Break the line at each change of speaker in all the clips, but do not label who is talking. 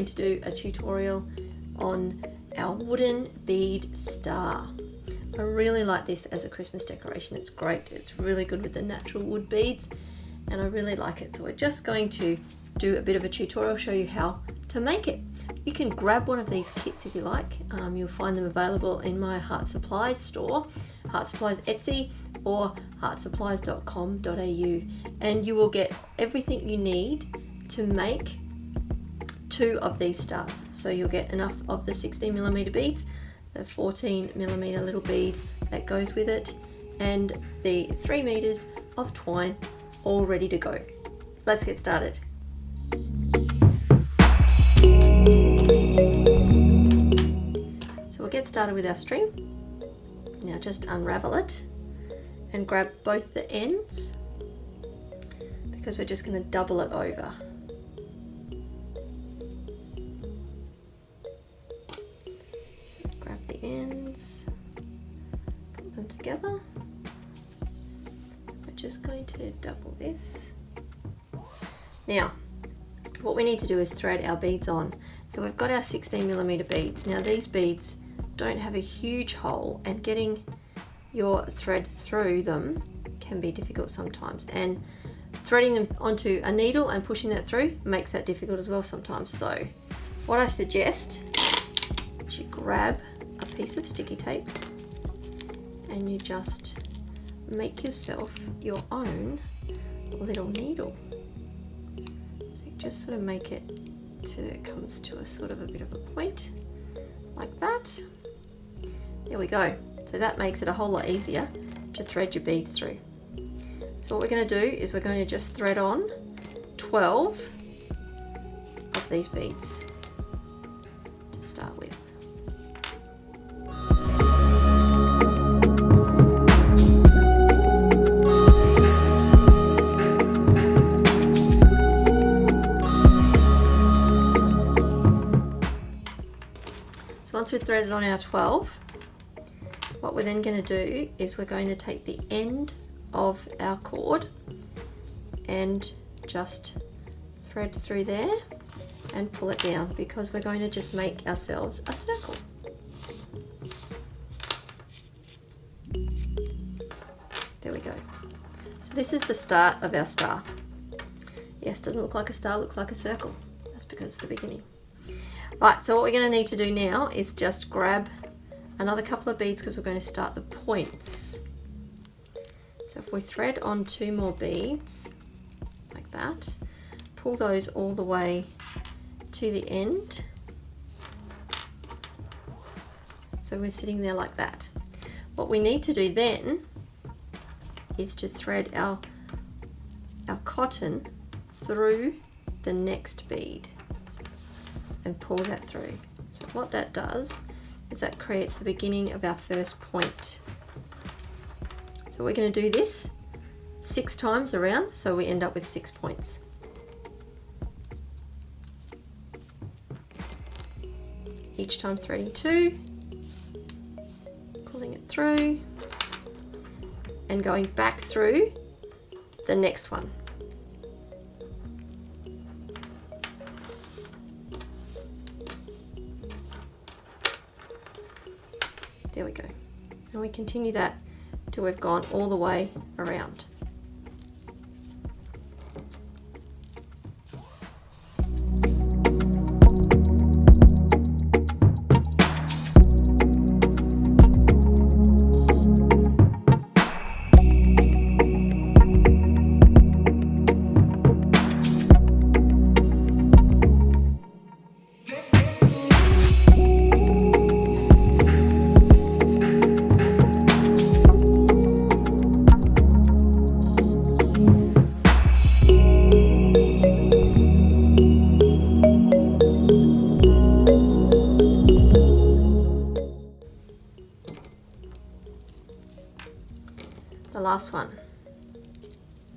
going to do a tutorial on our wooden bead star. I really like this as a Christmas decoration. It's great. It's really good with the natural wood beads and I really like it. So we're just going to do a bit of a tutorial, show you how to make it. You can grab one of these kits if you like. You'll find them available in my Heart Supplies store, Heart Supplies Etsy or heartsupplies.com.au, and you will get everything you need to make 2 of these stars. So you'll get enough of the 16mm beads, the 14mm little bead that goes with it, and the 3 meters of twine all ready to go. Let's get started. So we'll get started with our string. Now just unravel it and grab both the ends because we're just going to double it over. Grab the ends, put them together. We're just going to double this. Now what we need to do is thread our beads on. So we've got our 16mm beads. Now these beads don't have a huge hole and getting your thread through them can be difficult sometimes, and threading them onto a needle and pushing that through makes that difficult as well sometimes. So what I suggest is you grab a piece of sticky tape and you just make yourself your own little needle. Just sort of make it till it comes to a sort of a bit of a point like that. There we go. So that makes it a whole lot easier to thread your beads through. So what we're going to do is we're going to just thread on 12 of these beads to start with. Once we've threaded on our 12, what we're then going to do is we're going to take the end of our cord and just thread through there and pull it down, because we're going to just make ourselves a circle. There we go. So this is the start of our star. Yes, doesn't look like a star, looks like a circle. That's because it's the beginning. Right, so what we're going to need to do now is just grab another couple of beads because we're going to start the points. So if we thread on 2 more beads like that, pull those all the way to the end. So we're sitting there like that. What we need to do then is to thread our cotton through the next bead and pull that through. So what that does is that creates the beginning of our first point. So we're going to do this 6 times around, so we end up with 6 points. Each time threading 2, pulling it through and going back through the next one. There we go. And we continue that till we've gone all the way around. The last one.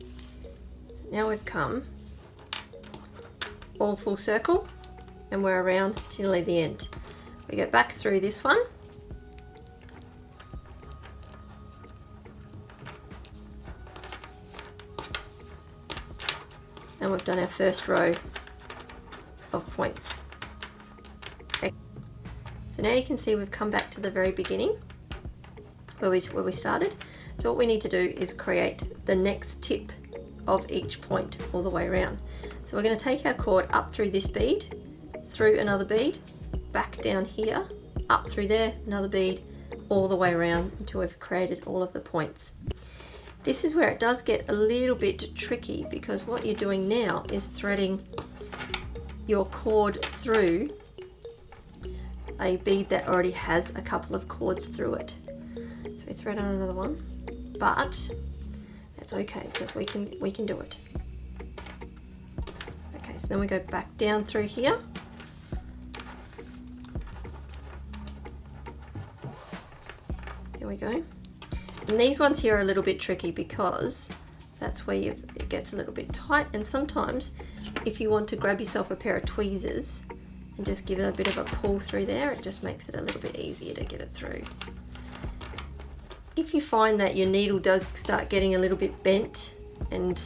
So now we've come all full circle and we're around to nearly the end. We go back through this one and we've done our first row of points. So now you can see we've come back to the very beginning where we started. So what we need to do is create the next tip of each point all the way around. So we're going to take our cord up through this bead, through another bead, back down here, up through there, another bead, all the way around until we've created all of the points. This is where it does get a little bit tricky, because what you're doing now is threading your cord through a bead that already has a couple of cords through it. So we thread on another one, but that's okay because we can do it. Okay, so then we go back down through here. There we go. And these ones here are a little bit tricky because that's where it gets a little bit tight, and sometimes if you want to grab yourself a pair of tweezers and just give it a bit of a pull through there, it just makes it a little bit easier to get it through. If you find that your needle does start getting a little bit bent and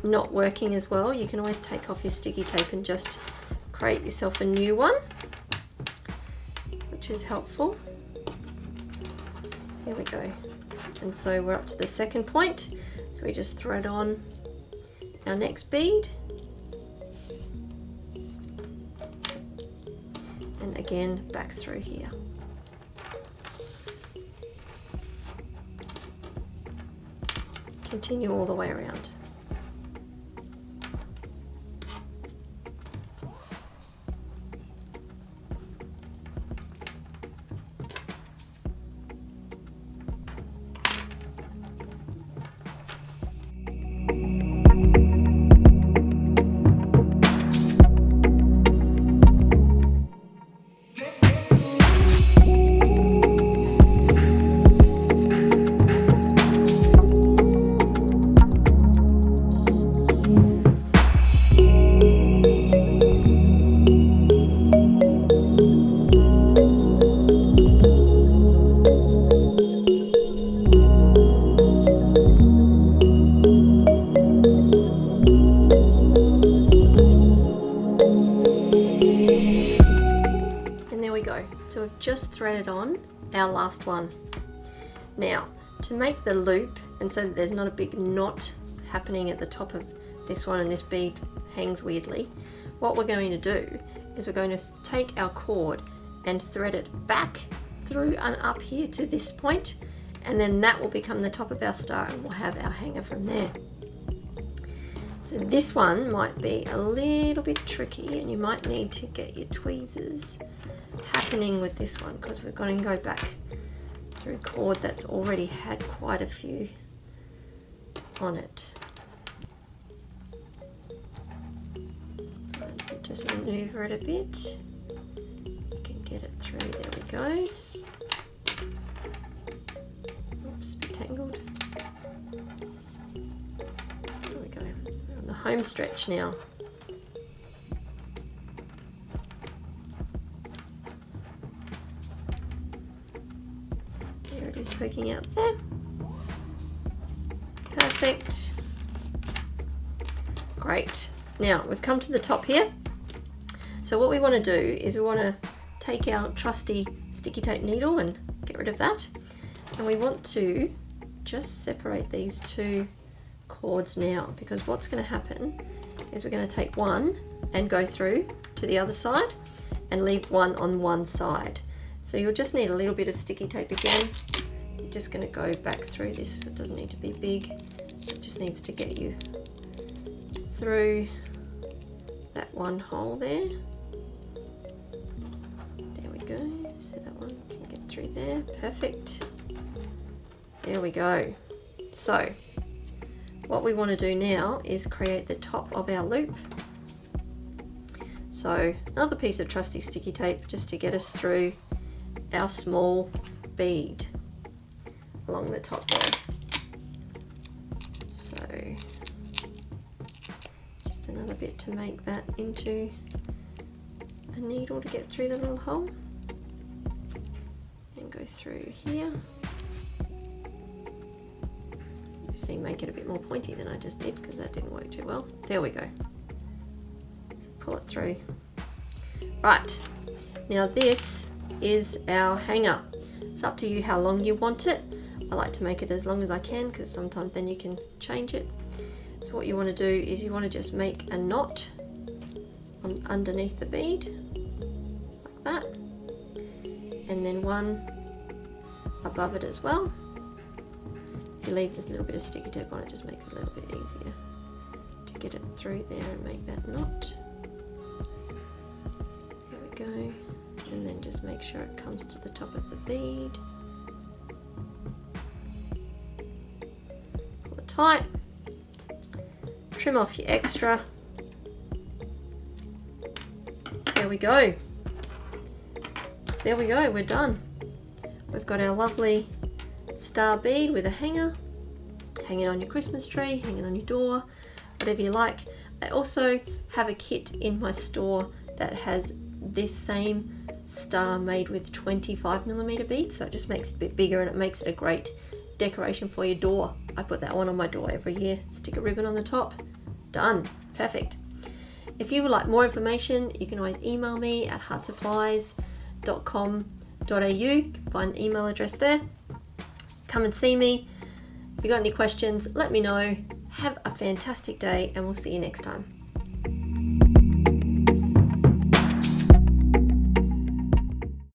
not working as well, you can always take off your sticky tape and just create yourself a new one, which is helpful. There we go. And so we're up to the second point, so we just thread on our next bead, and again back through here. Continue all the way around. So we've just threaded on our last one. Now, to make the loop, and so that there's not a big knot happening at the top of this one and this bead hangs weirdly, what we're going to do is we're going to take our cord and thread it back through and up here to this point, and then that will become the top of our star and we'll have our hanger from there. So this one might be a little bit tricky and you might need to get your tweezers happening with this one, because we're going to go back through cord that's already had quite a few on it. And just maneuver it a bit. You can get it through. There we go. Oops, a bit tangled. There we go. We're on the home stretch now. There it is, poking out there. Perfect. Great. Now we've come to the top here. So what we want to do is we want to take our trusty sticky tape needle and get rid of that. And we want to just separate these two cords now, because what's going to happen is we're going to take one and go through to the other side and leave one on one side. So you'll just need a little bit of sticky tape again. You're just going to go back through this. It doesn't need to be big. It just needs to get you through that one hole there. There we go. So that one can get through there. Perfect. There we go. So what we want to do now is create the top of our loop. So another piece of trusty sticky tape just to get us through our small bead along the top there. So just another bit to make that into a needle to get through the little hole, and go through here. See, make it a bit more pointy than I just did, because that didn't work too well. There we go. Pull it through. Right, now this is our hanger. It's up to you how long you want it. I like to make it as long as I can because sometimes then you can change it. So what you want to do is you want to just make a knot underneath the bead, like that, and then one above it as well. If you leave this little bit of sticky tape on, it just makes it a little bit easier to get it through there and make that knot. There we go. And then just make sure it comes to the top of the bead. Pull it tight. Trim off your extra. There we go. There we go, we're done. We've got our lovely star bead with a hanger. Hang it on your Christmas tree, hang it on your door, whatever you like. I also have a kit in my store that has this same star made with 25mm beads, so it just makes it a bit bigger and it makes it a great decoration for your door. I put that one on my door every year. Stick a ribbon on the top. Done. Perfect. If you would like more information, you can always email me at heartsupplies.com.au. Find the email address there. Come and see me. If you got any questions, let me know. Have a fantastic day and we'll see you next time.